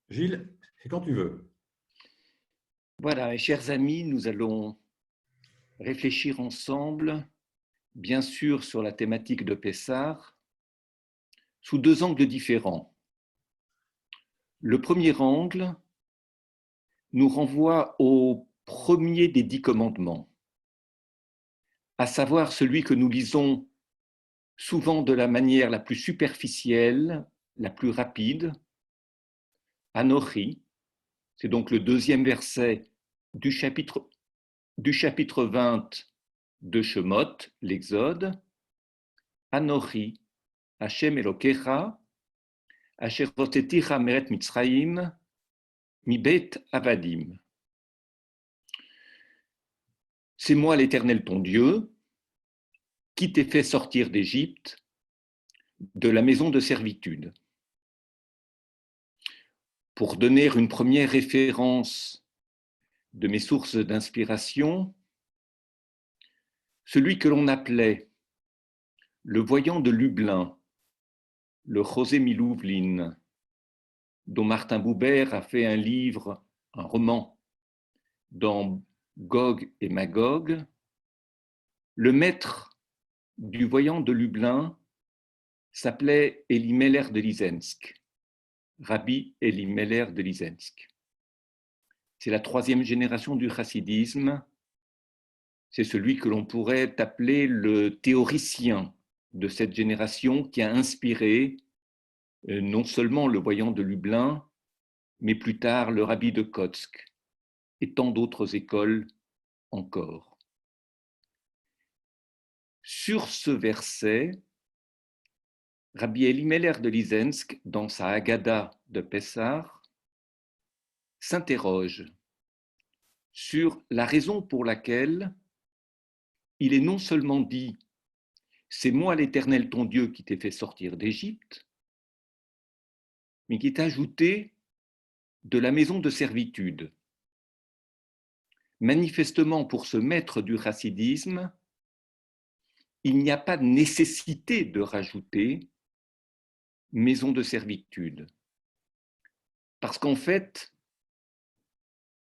Gilles, c'est quand tu veux. Voilà, et chers amis, nous allons réfléchir ensemble, bien sûr, sur la thématique de Pessah, sous deux angles différents. Le premier angle nous renvoie au premier des 10 commandements, à savoir celui que nous lisons souvent de la manière la plus superficielle, la plus rapide, Anochi, c'est donc le deuxième verset du chapitre, 20 de Shemot, l'Exode, Anochi, Hashem Elokecha, Asher hoteticha meret Mitzrayim, mibet avadim. C'est moi l'Éternel ton Dieu, qui t'ai fait sortir d'Égypte, de la maison de servitude. Pour donner une première référence de mes sources d'inspiration, celui que l'on appelait le voyant de Lublin, le José Milouvlin, dont Martin Buber a fait un livre, un roman, dans Gog et Magog, le maître du voyant de Lublin s'appelait Elimelech de Lizensk, Rabbi Elimelech de Lizensk. C'est la troisième génération du chassidisme, c'est celui que l'on pourrait appeler le théoricien de cette génération qui a inspiré non seulement le voyant de Lublin, mais plus tard le Rabbi de Kotsk et tant d'autres écoles encore. Sur ce verset, Rabbi Elimelech de Lizensk, dans sa Haggadah de Pessah, s'interroge sur la raison pour laquelle il est non seulement dit « c'est moi l'Éternel ton Dieu qui t'ai fait sortir d'Égypte », mais qui est ajouté « de la maison de servitude ». Manifestement, pour ce maître du chassidisme, il n'y a pas de nécessité de rajouter « maison de servitude ». Parce qu'en fait,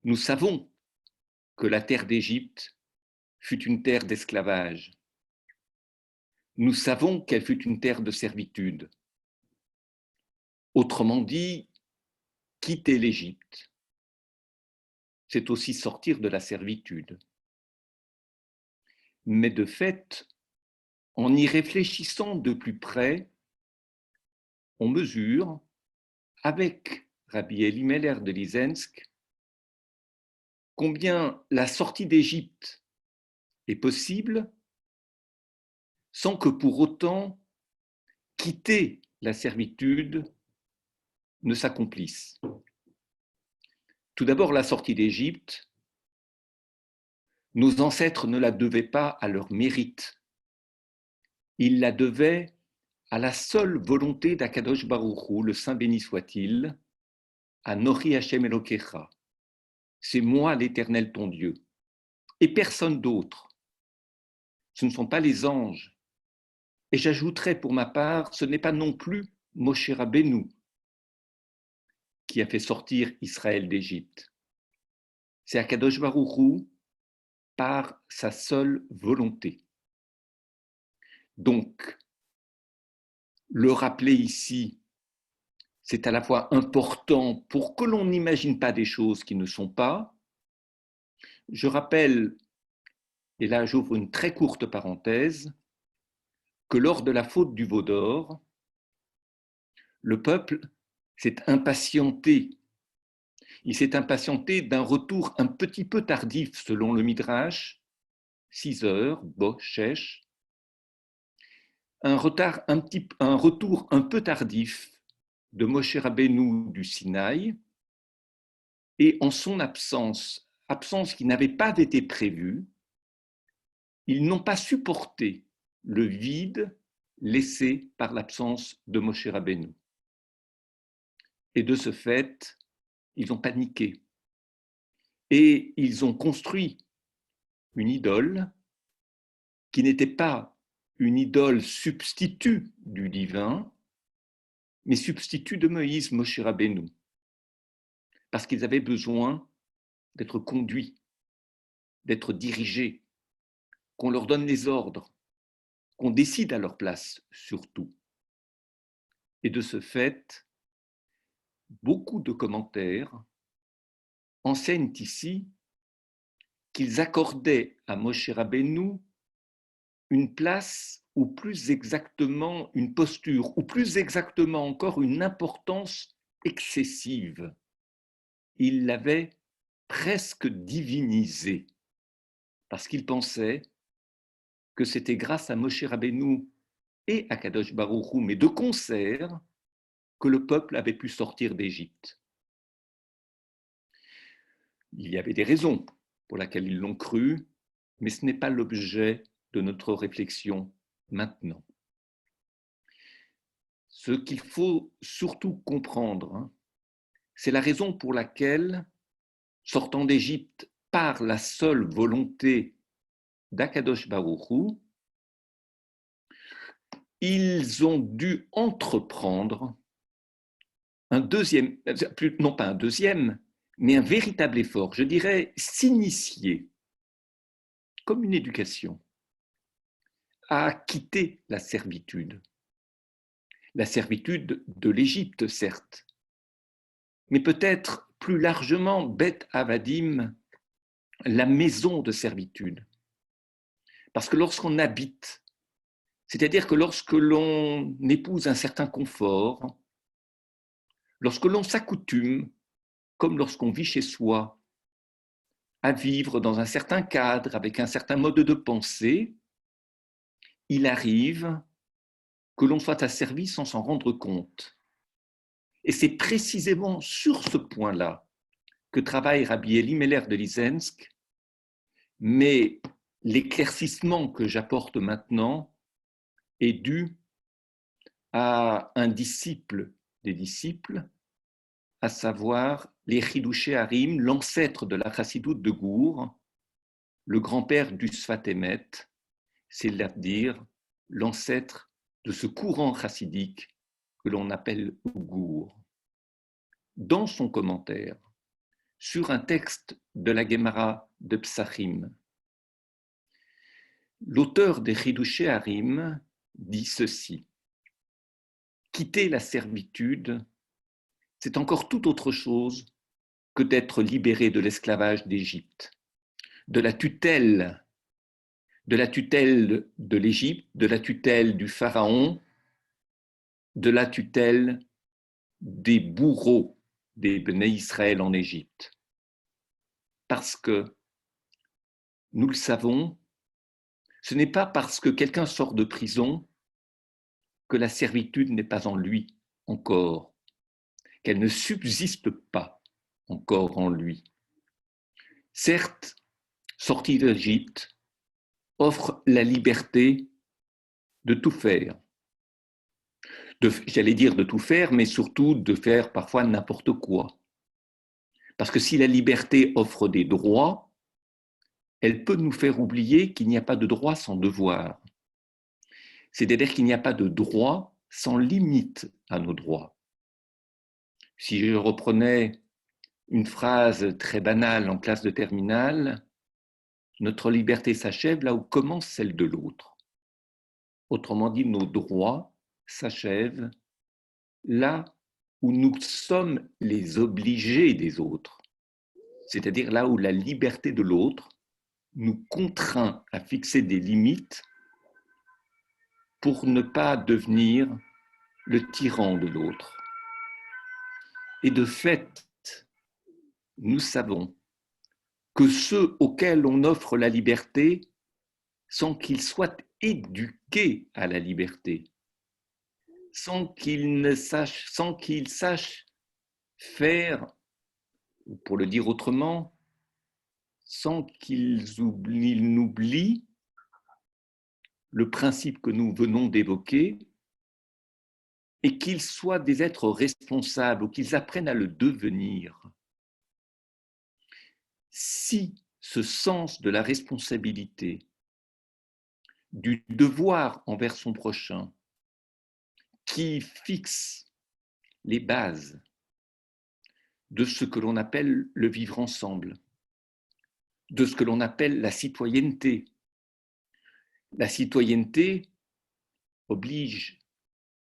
nous savons que la terre d'Égypte fut une terre d'esclavage. Nous savons qu'elle fut une terre de servitude. Autrement dit, quitter l'Égypte, c'est aussi sortir de la servitude. Mais de fait, en y réfléchissant de plus près, on mesure, avec Rabbi Elimelech de Lizensk, combien la sortie d'Égypte est possible sans que pour autant quitter la servitude ne s'accomplisse. Tout d'abord, la sortie d'Égypte, nos ancêtres ne la devaient pas à leur mérite. Ils la devaient à la seule volonté d'Akadosh Baruch Hu, le Saint béni soit-il, à Nori Hashem Elokecha. C'est moi l'Éternel ton Dieu, et personne d'autre. Ce ne sont pas les anges. Et j'ajouterai pour ma part, ce n'est pas non plus Moshe Rabbeinu qui a fait sortir Israël d'Égypte. C'est Akadosh Baruch Hu par sa seule volonté. Donc, le rappeler ici, c'est à la fois important pour que l'on n'imagine pas des choses qui ne sont pas. Je rappelle, et là j'ouvre une très courte parenthèse, que lors de la faute du veau d'or, le peuple s'est impatienté. Il s'est impatienté d'un retour un petit peu tardif, selon le Midrash, 6 heures, bo, shesh, un retour un peu tardif de Moshe Rabbeinu du Sinaï, et en son absence, absence qui n'avait pas été prévue, ils n'ont pas supporté le vide laissé par l'absence de Moshe Rabbeinu. Et de ce fait, ils ont paniqué. Et ils ont construit une idole qui n'était pas une idole substitut du divin, mais substitut de Moïse, Moshe Rabbeinu. parce qu'ils avaient besoin d'être conduits, d'être dirigés, qu'on leur donne les ordres, qu'on décide à leur place surtout. Et de ce fait, beaucoup de commentaires enseignent ici qu'ils accordaient à Moshe Rabbeinu une place, ou plus exactement une posture, ou plus exactement encore une importance excessive. Ils l'avaient presque divinisé, parce qu'ils pensaient que c'était grâce à Moshe Rabbeinu et à Kadosh Baruch Hu, mais de concert, que le peuple avait pu sortir d'Égypte. Il y avait des raisons pour lesquelles ils l'ont cru, mais ce n'est pas l'objet de notre réflexion maintenant. Ce qu'il faut surtout comprendre, c'est la raison pour laquelle, sortant d'Égypte par la seule volonté d'Akadosh Baruch Hu, ils ont dû entreprendre un deuxième, non pas un deuxième, mais un véritable effort, je dirais s'initier, comme une éducation, à quitter la servitude. La servitude de l'Égypte, certes, mais peut-être plus largement, Beth Avadim, la maison de servitude. Parce que lorsqu'on habite, c'est-à-dire que lorsque l'on épouse un certain confort, lorsque l'on s'accoutume, comme lorsqu'on vit chez soi, à vivre dans un certain cadre, avec un certain mode de pensée, il arrive que l'on soit asservi sans s'en rendre compte. Et c'est précisément sur ce point-là que travaille Rabbi Elimelech de Lizensk, mais l'éclaircissement que j'apporte maintenant est dû à un disciple des disciples, à savoir les Chidouché Harim, l'ancêtre de la Chassidoute de Gour, le grand-père du Sfat Emet, c'est-à-dire l'ancêtre de ce courant chassidique que l'on appelle Gour. Dans son commentaire sur un texte de la Gemara de Psachim, l'auteur des Chidouché Harim dit ceci: quitter la servitude, c'est encore tout autre chose que d'être libéré de l'esclavage d'Égypte, de la tutelle de l'Égypte, de la tutelle du pharaon, de la tutelle des bourreaux des Bnei Israël en Égypte. Parce que, nous le savons, ce n'est pas parce que quelqu'un sort de prison que la servitude n'est pas en lui encore, qu'elle ne subsiste pas encore en lui. Certes, sorti d'Égypte offre la liberté de tout faire. J'allais dire de tout faire, mais surtout de faire parfois n'importe quoi. Parce que si la liberté offre des droits, elle peut nous faire oublier qu'il n'y a pas de droit sans devoir. C'est-à-dire qu'il n'y a pas de droit sans limite à nos droits. Si je reprenais une phrase très banale en classe de terminale, notre liberté s'achève là où commence celle de l'autre. Autrement dit, nos droits s'achèvent là où nous sommes les obligés des autres, c'est-à-dire là où la liberté de l'autre nous contraint à fixer des limites pour ne pas devenir le tyran de l'autre. Et de fait, nous savons que ceux auxquels on offre la liberté, sans qu'ils soient éduqués à la liberté, sans qu'ils sachent faire, pour le dire autrement, sans qu'ils n'oublient le principe que nous venons d'évoquer et qu'ils soient des êtres responsables ou qu'ils apprennent à le devenir. Si ce sens de la responsabilité, du devoir envers son prochain, qui fixe les bases de ce que l'on appelle le vivre ensemble, de ce que l'on appelle la citoyenneté. La citoyenneté oblige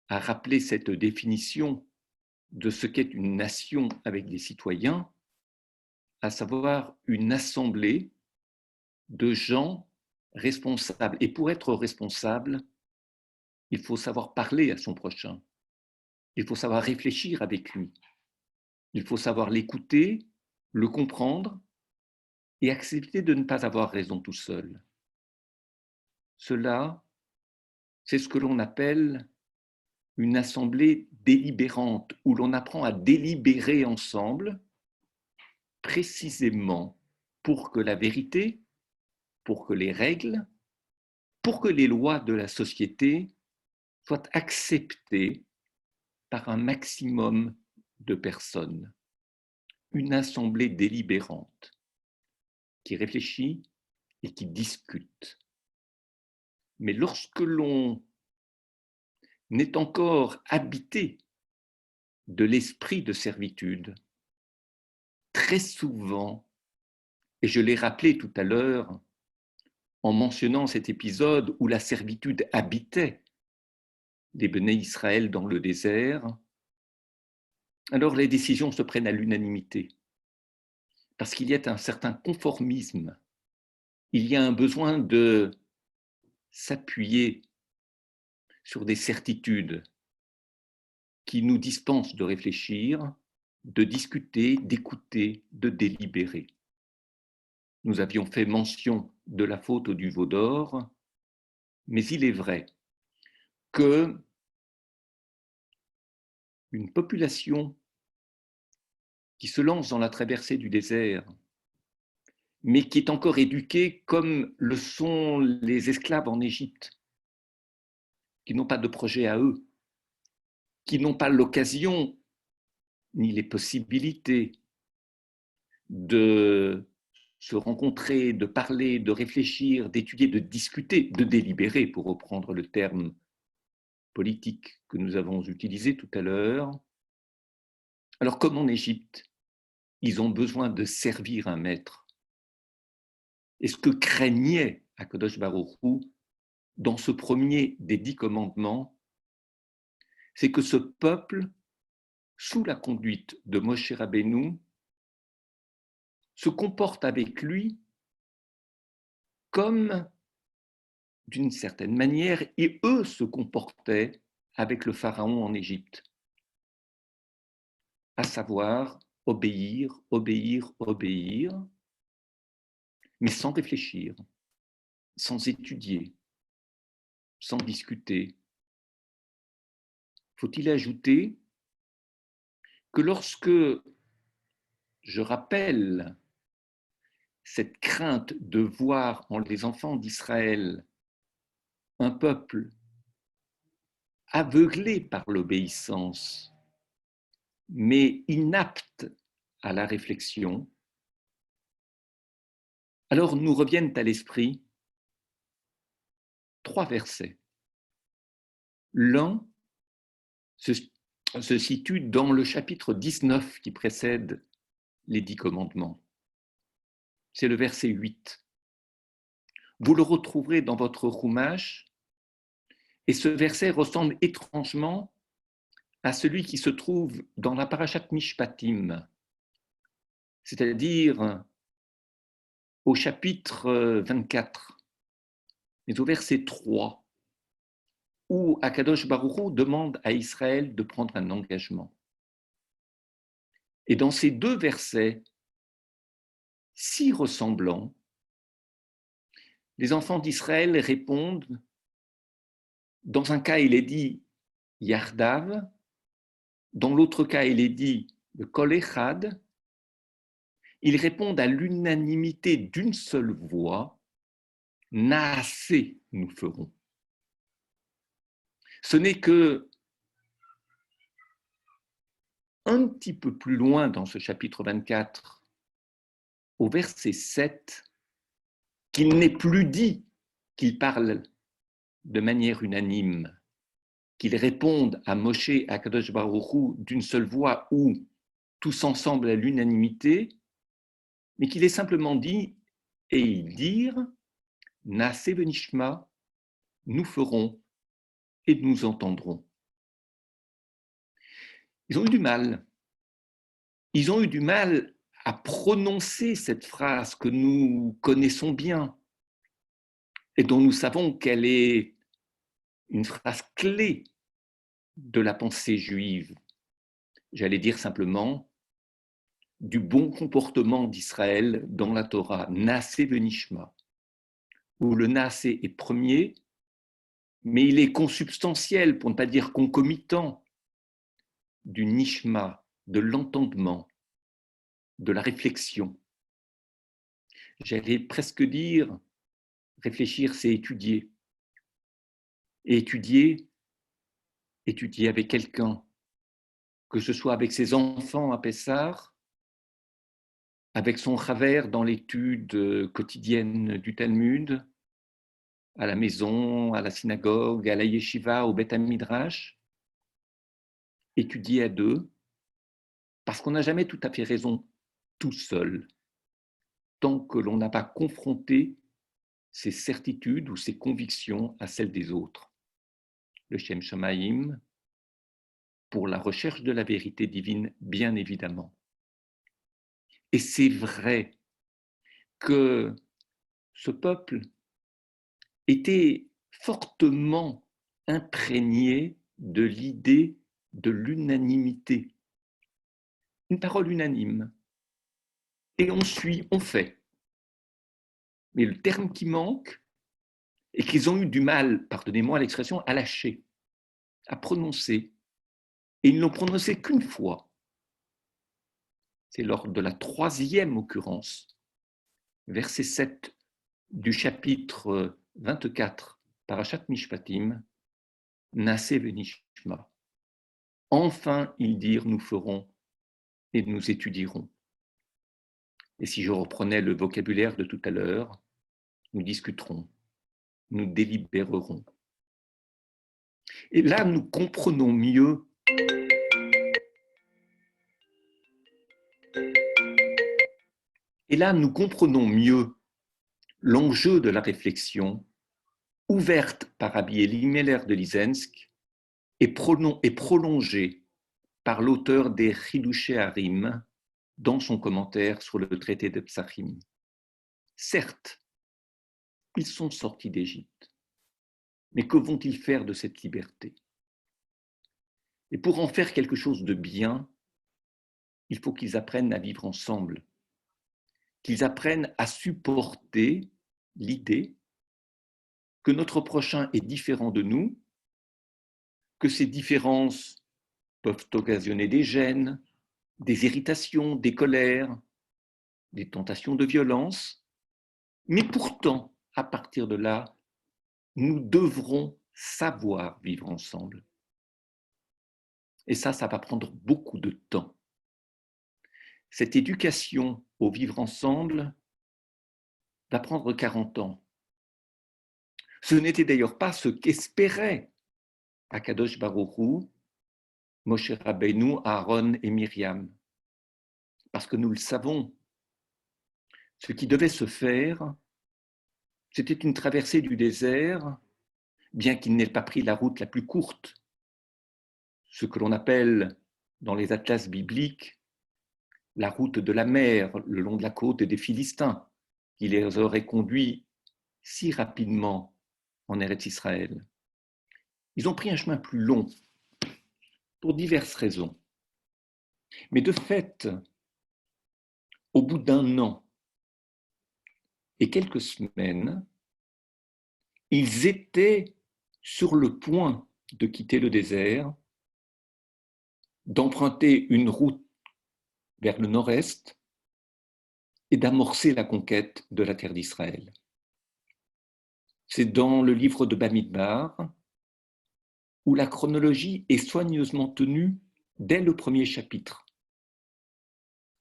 à rappeler cette définition de ce qu'est une nation avec des citoyens, à savoir une assemblée de gens responsables. Et pour être responsable, il faut savoir parler à son prochain, il faut savoir réfléchir avec lui, il faut savoir l'écouter, le comprendre et accepter de ne pas avoir raison tout seul. Cela, c'est ce que l'on appelle une assemblée délibérante, où l'on apprend à délibérer ensemble, précisément pour que la vérité, pour que les règles, pour que les lois de la société soient acceptées par un maximum de personnes. Une assemblée délibérante qui réfléchit et qui discute. Mais lorsque l'on n'est encore habité de l'esprit de servitude, très souvent, et je l'ai rappelé tout à l'heure en mentionnant cet épisode où la servitude habitait les Béné Israël dans le désert, alors les décisions se prennent à l'unanimité, parce qu'il y a un certain conformisme, il y a un besoin de s'appuyer sur des certitudes qui nous dispensent de réfléchir, de discuter, d'écouter, de délibérer. Nous avions fait mention de la faute du veau d'or, mais il est vrai que une population qui se lance dans la traversée du désert, mais qui est encore éduquée comme le sont les esclaves en Égypte, qui n'ont pas de projet à eux, qui n'ont pas l'occasion ni les possibilités de se rencontrer, de parler, de réfléchir, d'étudier, de discuter, de délibérer, pour reprendre le terme politique que nous avons utilisé tout à l'heure. Alors, comme en Égypte, ils ont besoin de servir un maître. Et ce que craignait Akadosh Baruch Hu dans ce premier des 10 commandements, c'est que ce peuple, sous la conduite de Moshe Rabbeinu, se comporte avec lui comme, d'une certaine manière, et eux se comportaient avec le pharaon en Égypte, à savoir obéir, obéir, obéir, mais sans réfléchir, sans étudier, sans discuter. Faut-il ajouter que lorsque je rappelle cette crainte de voir en les enfants d'Israël un peuple aveuglé par l'obéissance, mais inapte à la réflexion, alors nous reviennent à l'esprit 3 versets. L'un se situe dans le chapitre 19 qui précède les 10 commandements. C'est le verset 8. Vous le retrouverez dans votre Chumash, et ce verset ressemble étrangement à celui qui se trouve dans la Parashat Mishpatim, c'est-à-dire au chapitre 24, mais au verset 3, où Akadosh Baruch Hu demande à Israël de prendre un engagement. Et dans ces 2 versets, si ressemblants, les enfants d'Israël répondent, dans un cas il est dit Yardav, dans l'autre cas il est dit le Kol Echad, ils répondent à l'unanimité d'une seule voix, Naaseh, nous ferons. Ce n'est que un petit peu plus loin dans ce chapitre 24, au verset 7, qu'il n'est plus dit qu'ils parlent de manière unanime, qu'ils répondent à Moshe, à Kadosh Baruch Hu d'une seule voix, ou tous ensemble à l'unanimité, mais qu'il est simplement dit, et ils dirent, Naase venishma, nous ferons et nous entendrons. Ils ont eu du mal. Ils ont eu du mal à prononcer cette phrase que nous connaissons bien et dont nous savons qu'elle est une phrase clé de la pensée juive. J'allais dire simplement du bon comportement d'Israël dans la Torah, Naase venishma, où le Naase est premier, mais il est consubstantiel, pour ne pas dire concomitant, du nishma, de l'entendement, de la réflexion. J'allais presque dire, réfléchir, c'est étudier. Et étudier avec quelqu'un, que ce soit avec ses enfants à Pessar, avec son Chaver dans l'étude quotidienne du Talmud, à la maison, à la synagogue, à la yeshiva, au Beth Midrash, étudier à deux, parce qu'on n'a jamais tout à fait raison tout seul, tant que l'on n'a pas confronté ses certitudes ou ses convictions à celles des autres. Le Shem Shamaim, pour la recherche de la vérité divine, bien évidemment. Et c'est vrai que ce peuple était fortement imprégné de l'idée de l'unanimité. Une parole unanime. Et on suit, on fait. Mais le terme qui manque, et qu'ils ont eu du mal, pardonnez-moi l'expression, à lâcher, à prononcer. Et ils ne l'ont prononcé qu'une fois. C'est lors de la 3e occurrence, verset 7 du chapitre 24, Parashat Mishpatim, Naase venishma. Enfin, ils dirent, nous ferons et nous étudierons. Et si je reprenais le vocabulaire de tout à l'heure, nous discuterons, nous délibérerons. Et là, nous comprenons mieux l'enjeu de la réflexion ouverte par Rabbi Elimelech de Lizensk et prolongée par l'auteur des Chidushei Harim dans son commentaire sur le traité de Psachim. Certes, ils sont sortis d'Égypte, mais que vont-ils faire de cette liberté? Et pour en faire quelque chose de bien, il faut qu'ils apprennent à vivre ensemble, qu'ils apprennent à supporter l'idée que notre prochain est différent de nous, que ces différences peuvent occasionner des gênes, des irritations, des colères, des tentations de violence, mais pourtant, à partir de là, nous devrons savoir vivre ensemble. Et ça va prendre beaucoup de temps. Cette éducation au vivre ensemble va prendre 40 ans. Ce n'était d'ailleurs pas ce qu'espérait Akadosh Baruch Hu, Moshe Rabbeinu, Aaron et Myriam. Parce que nous le savons, ce qui devait se faire, c'était une traversée du désert, bien qu'il n'ait pas pris la route la plus courte, ce que l'on appelle dans les atlas bibliques la route de la mer le long de la côte des Philistins, qui les aurait conduits si rapidement en Eretz Israël. Ils ont pris un chemin plus long, pour diverses raisons. Mais de fait, au bout d'1 an et quelques semaines, ils étaient sur le point de quitter le désert, d'emprunter une route vers le nord-est et d'amorcer la conquête de la terre d'Israël. C'est dans le livre de Bamidbar où la chronologie est soigneusement tenue dès le premier chapitre,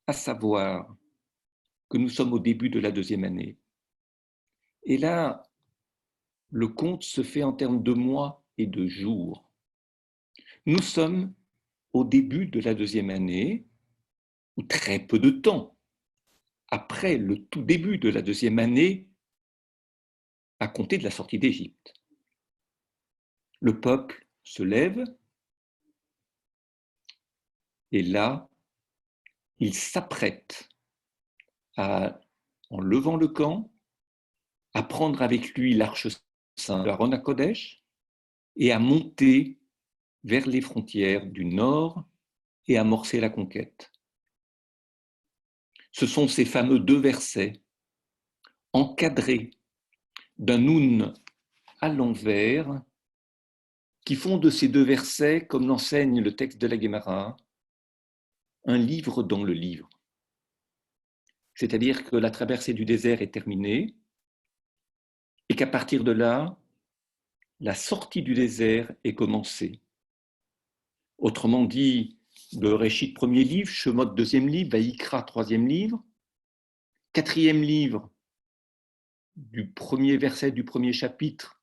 à savoir que nous sommes au début de la 2e année. Et là, le compte se fait en termes de mois et de jours. Nous sommes au début de la 2e année, ou très peu de temps après le tout début de la deuxième année à compter de la sortie d'Égypte. Le peuple se lève et là, il s'apprête en levant le camp, à prendre avec lui l'arche sainte de Aaron à Kodesh et à monter vers les frontières du nord et amorcer la conquête. Ce sont ces fameux 2 versets encadrés d'un noun à l'envers qui font de ces 2 versets, comme l'enseigne le texte de la Guémara, un livre dans le livre. C'est-à-dire que la traversée du désert est terminée et qu'à partir de là, la sortie du désert est commencée. Autrement dit, Bereshit, premier livre, Shemot, deuxième livre, Vaïkra, troisième livre, quatrième livre, du premier verset du premier chapitre,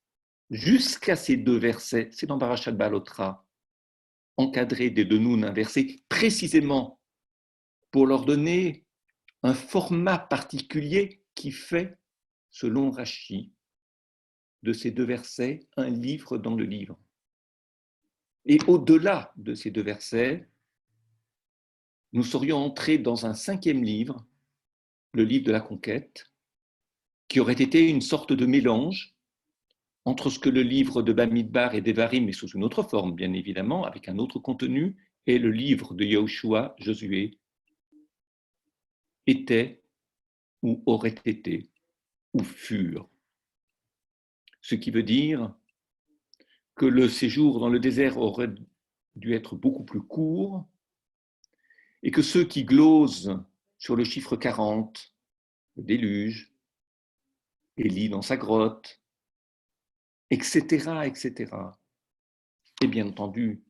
jusqu'à ces 2 versets, c'est dans Parashat Balotra, encadré des 2 nouns inversés, précisément pour leur donner un format particulier qui fait, selon Rashi, de ces 2 versets, un livre dans le livre. Et au-delà de ces 2 versets, nous serions entrés dans un 5e livre, le livre de la conquête, qui aurait été une sorte de mélange entre ce que le livre de Bamidbar et d'Evarim, mais sous une autre forme, bien évidemment, avec un autre contenu, et le livre de Yahushua, Josué, était ou aurait été ou furent. Ce qui veut dire que le séjour dans le désert aurait dû être beaucoup plus court et que ceux qui glosent sur le chiffre 40, le déluge, Élie dans sa grotte, etc., etc., et bien entendu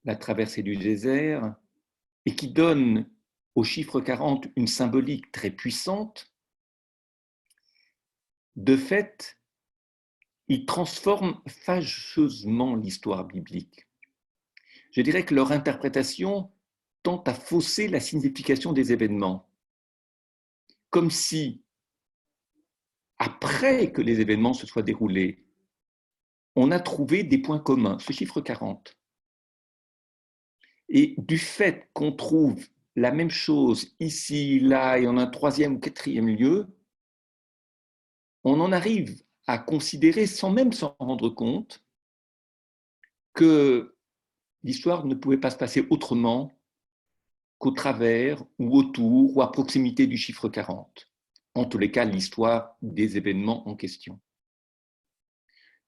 la traversée du désert, et qui donne au chiffre 40 une symbolique très puissante, de fait, ils transforment fâcheusement l'histoire biblique. Je dirais que leur interprétation tend à fausser la signification des événements, comme si, après que les événements se soient déroulés, on a trouvé des points communs, ce chiffre 40. Et du fait qu'on trouve la même chose ici, là, et en un 3e ou 4e lieu, on en arrive à considérer, sans même s'en rendre compte, que l'histoire ne pouvait pas se passer autrement qu'au travers ou autour ou à proximité du chiffre 40. En tous les cas, l'histoire des événements en question.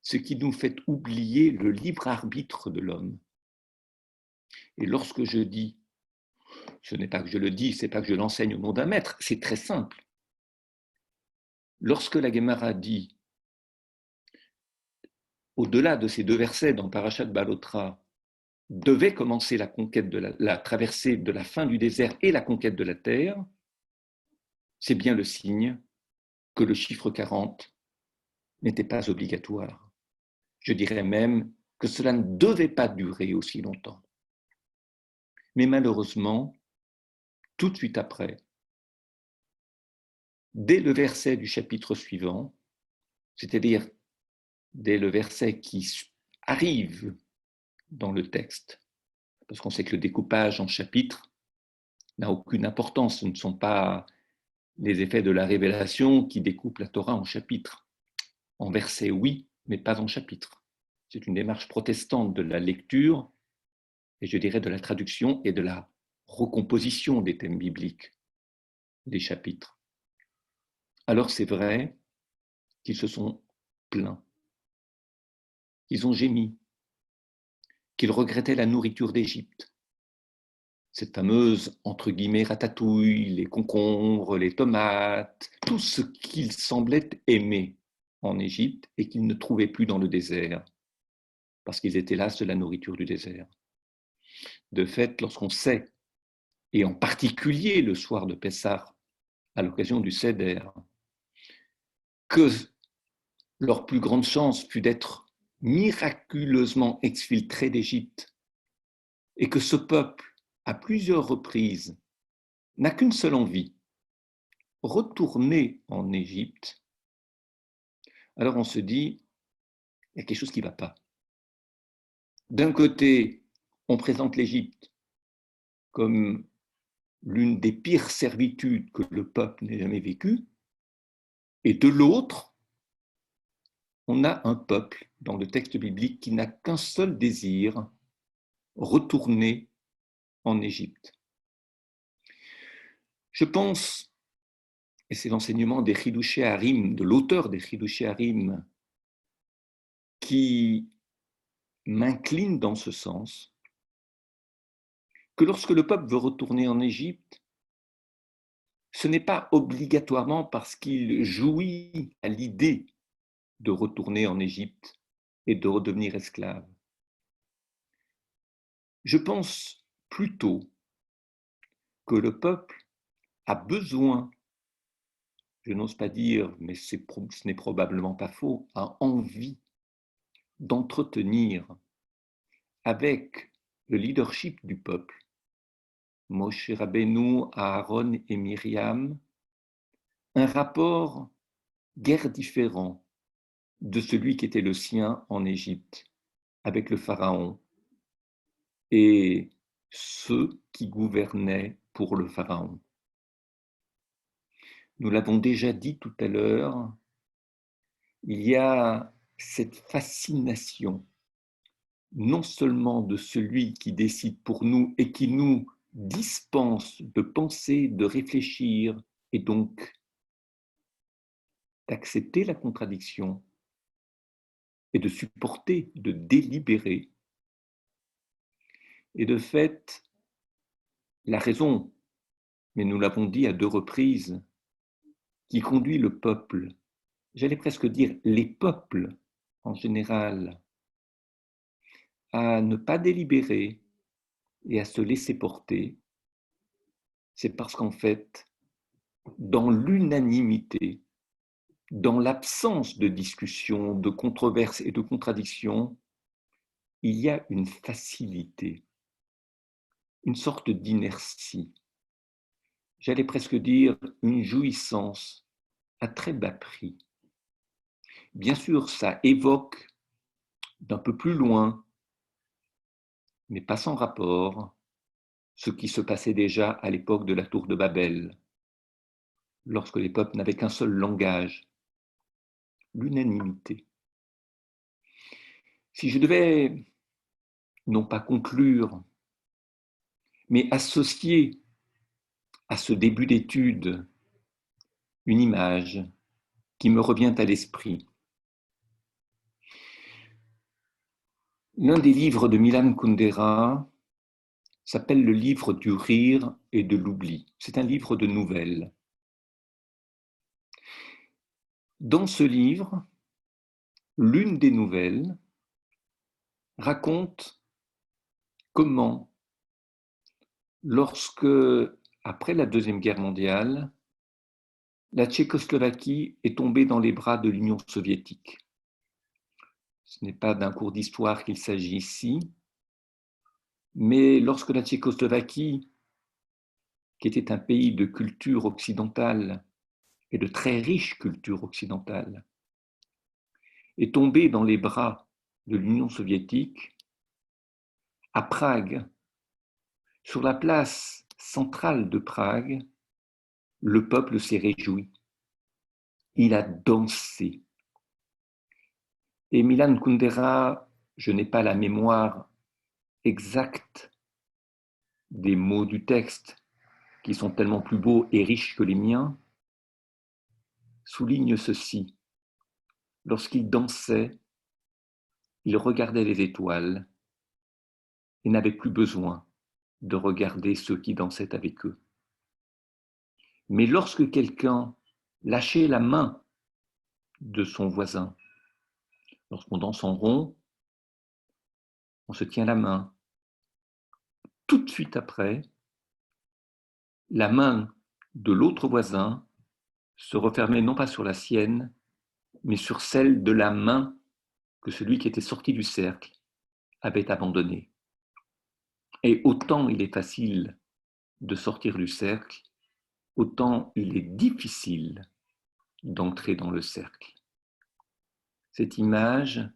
Ce qui nous fait oublier le libre arbitre de l'homme. Et lorsque je dis, ce n'est pas que je le dis, c'est pas que je l'enseigne au nom d'un maître, c'est très simple. Lorsque la Guémara dit, au-delà de ces 2 versets dans Parashat Balotra, devait commencer la conquête de la traversée de la fin du désert et la conquête de la terre, c'est bien le signe que le chiffre 40 n'était pas obligatoire. Je dirais même que cela ne devait pas durer aussi longtemps. Mais malheureusement, tout de suite après, dès le verset du chapitre suivant, c'est-à-dire dès le verset qui arrive dans le texte, parce qu'on sait que le découpage en chapitres n'a aucune importance, ce ne sont pas les effets de la révélation qui découpent la Torah en chapitres. En versets, oui, mais pas en chapitres. C'est une démarche protestante de la lecture, et je dirais de la traduction et de la recomposition des thèmes bibliques, des chapitres. Alors c'est vrai qu'ils se sont plaints, qu'ils ont gémi, qu'ils regrettaient la nourriture d'Égypte, cette fameuse, entre guillemets, ratatouille, les concombres, les tomates, tout ce qu'ils semblaient aimer en Égypte et qu'ils ne trouvaient plus dans le désert, parce qu'ils étaient las de la nourriture du désert. De fait, lorsqu'on sait, et en particulier le soir de Pessah, à l'occasion du Seder, que leur plus grande chance fut d'être miraculeusement exfiltré d'Égypte, et que ce peuple, à plusieurs reprises, n'a qu'une seule envie, retourner en Égypte, alors on se dit, il y a quelque chose qui ne va pas. D'un côté, on présente l'Égypte comme l'une des pires servitudes que le peuple n'ait jamais vécues, et de l'autre, on a un peuple dans le texte biblique qui n'a qu'un seul désir, retourner en Égypte. Je pense, et c'est l'enseignement des Chidushei Harim, de l'auteur des Chidushei Harim, qui m'incline dans ce sens, que lorsque le peuple veut retourner en Égypte, ce n'est pas obligatoirement parce qu'il jouit à l'idée de retourner en Égypte et de redevenir esclave. Je pense plutôt que le peuple a besoin, je n'ose pas dire, mais ce n'est probablement pas faux, a envie d'entretenir avec le leadership du peuple, Moshe Rabbeinu, Aaron et Myriam, un rapport guère différent de celui qui était le sien en Égypte, avec le Pharaon et ceux qui gouvernaient pour le Pharaon. Nous l'avons déjà dit tout à l'heure, il y a cette fascination, non seulement de celui qui décide pour nous et qui nous dispense de penser, de réfléchir et donc d'accepter la contradiction et de supporter, de délibérer. Et de fait, la raison, mais nous l'avons dit à 2 reprises, qui conduit le peuple, j'allais presque dire les peuples en général, à ne pas délibérer et à se laisser porter, c'est parce qu'en fait, dans l'unanimité, dans l'absence de discussion, de controverse et de contradiction, il y a une facilité, une sorte d'inertie, j'allais presque dire une jouissance à très bas prix. Bien sûr, ça évoque d'un peu plus loin, mais pas sans rapport, ce qui se passait déjà à l'époque de la tour de Babel, lorsque les peuples n'avaient qu'un seul langage, l'unanimité. Si je devais, non pas conclure, mais associer à ce début d'étude une image qui me revient à l'esprit. L'un des livres de Milan Kundera s'appelle le livre du rire et de l'oubli. C'est un livre de nouvelles. Dans ce livre, l'une des nouvelles raconte comment, lorsque, après la Deuxième Guerre mondiale, la Tchécoslovaquie est tombée dans les bras de l'Union soviétique. Ce n'est pas d'un cours d'histoire qu'il s'agit ici, mais lorsque la Tchécoslovaquie, qui était un pays de culture occidentale et de très riche culture occidentale, est tombée dans les bras de l'Union soviétique, à Prague, sur la place centrale de Prague, le peuple s'est réjoui. Il a dansé. Et Milan Kundera, je n'ai pas la mémoire exacte des mots du texte, qui sont tellement plus beaux et riches que les miens, souligne ceci. Lorsqu'il dansait, il regardait les étoiles et n'avait plus besoin de regarder ceux qui dansaient avec eux. Mais lorsque quelqu'un lâchait la main de son voisin, lorsqu'on danse en rond, on se tient la main. Tout de suite après, la main de l'autre voisin se refermait non pas sur la sienne, mais sur celle de la main que celui qui était sorti du cercle avait abandonnée. Et autant il est facile de sortir du cercle, autant il est difficile d'entrer dans le cercle. Cette image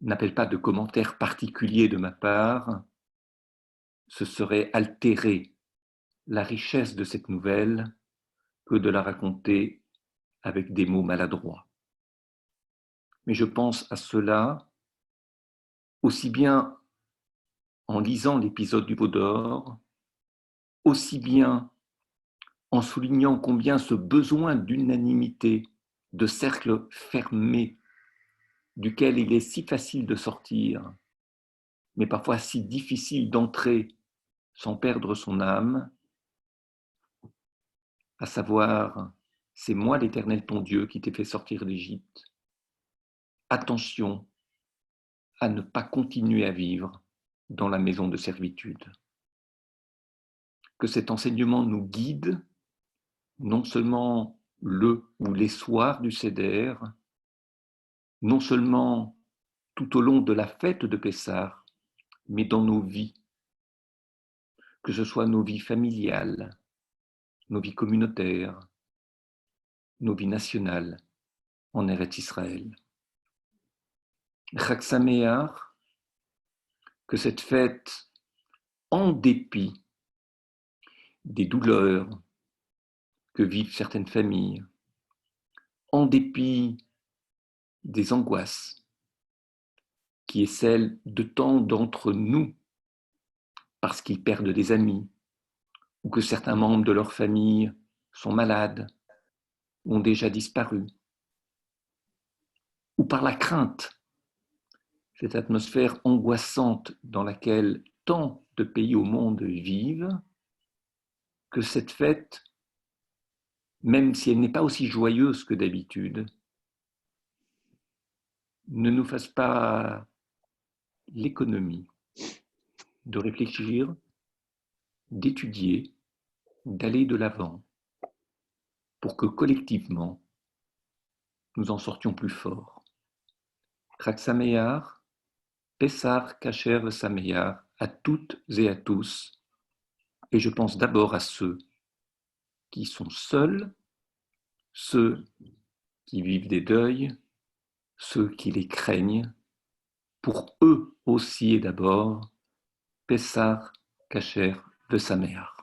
n'appelle pas de commentaires particuliers de ma part. Ce serait altérer la richesse de cette nouvelle que de la raconter avec des mots maladroits. Mais je pense à cela aussi bien en lisant l'épisode du Veau d'Or, aussi bien en soulignant combien ce besoin d'unanimité, de cercle fermé, duquel il est si facile de sortir, mais parfois si difficile d'entrer sans perdre son âme, à savoir, c'est moi l'Éternel ton Dieu qui t'ai fait sortir d'Égypte. Attention à ne pas continuer à vivre dans la maison de servitude. Que cet enseignement nous guide, non seulement le ou les soirs du Seder, non seulement tout au long de la fête de Pessah, mais dans nos vies, que ce soit nos vies familiales, nos vies communautaires, nos vies nationales en Eretz Israël. Chag Sameach, que cette fête, en dépit des douleurs que vivent certaines familles, en dépit des angoisses, qui est celle de tant d'entre nous, parce qu'ils perdent des amis, ou que certains membres de leur famille sont malades, ont déjà disparu, ou par la crainte, cette atmosphère angoissante dans laquelle tant de pays au monde vivent, que cette fête, même si elle n'est pas aussi joyeuse que d'habitude, ne nous fasse pas l'économie de réfléchir, d'étudier, d'aller de l'avant, pour que collectivement, nous en sortions plus forts. Chag Sameach, Pessah Kasher Sameach, à toutes et à tous, et je pense d'abord à ceux qui sont seuls, ceux qui vivent des deuils, ceux qui les craignent, pour eux aussi et d'abord, Pessah Kasher Sameach.